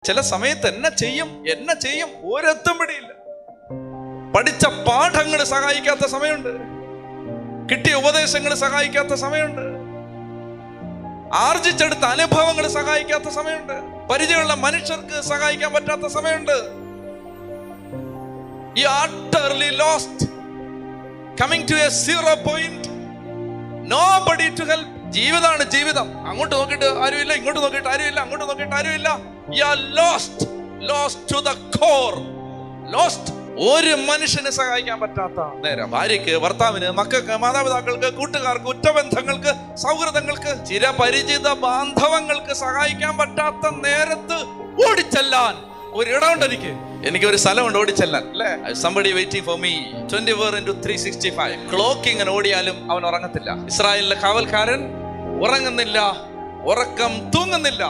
ചില സമയത്ത് എന്നെ ചെയ്യും ഒരെത്തും പിടിയില്ല. പഠിച്ച പാഠങ്ങൾ സഹായിക്കാത്ത സമയമുണ്ട്, കിട്ടിയ ഉപദേശങ്ങൾ സഹായിക്കാത്ത സമയമുണ്ട്, ആർജിച്ചെടുത്ത അനുഭവങ്ങൾ സഹായിക്കാത്ത സമയമുണ്ട്, പരിചയമുള്ള മനുഷ്യർക്ക് സഹായിക്കാൻ പറ്റാത്ത സമയമുണ്ട്. You are utterly lost, coming to a zero point, nobody to help. ജീവിതമാണ് ജീവിതം. അങ്ങോട്ട് നോക്കിയിട്ട് ആരുമില്ല, ഇങ്ങോട്ട് നോക്കിയിട്ട് ആരുമില്ല, അങ്ങോട്ട് നോക്കിയിട്ട് ആരുമില്ല. You are lost to the core, lost. ഒരു മനുഷ്യന് സഹായിക്കാൻ പറ്റാത്ത നേരം, ഭാര്യയ്ക്ക്, ഭർത്താവിന്, മക്കൾക്ക്, മാതാപിതാക്കൾക്ക്, കൂട്ടുകാർക്ക്, ഉറ്റബന്ധങ്ങൾക്ക്, സൗഹൃദങ്ങൾക്ക്, ചിരപരിചിത ബാന്ധവങ്ങൾക്ക് സഹായിക്കാൻ പറ്റാത്ത നേരത്ത് ഓടിച്ചെല്ലാൻ ഒരിടമുണ്ട്. എനിക്കൊരു സ്ഥലമുണ്ട് ഓടിച്ചെല്ലാൻ, അല്ലേ? Somebody waiting for me 24/365. Clock ഇങ്ങനെ ഓടിയാലും അവൻ ഉറങ്ങത്തില്ല. ഇസ്രായേലിലെ കാവൽക്കാരൻ ഉറങ്ങുന്നില്ല, ഉറക്കം തൂങ്ങുന്നില്ല.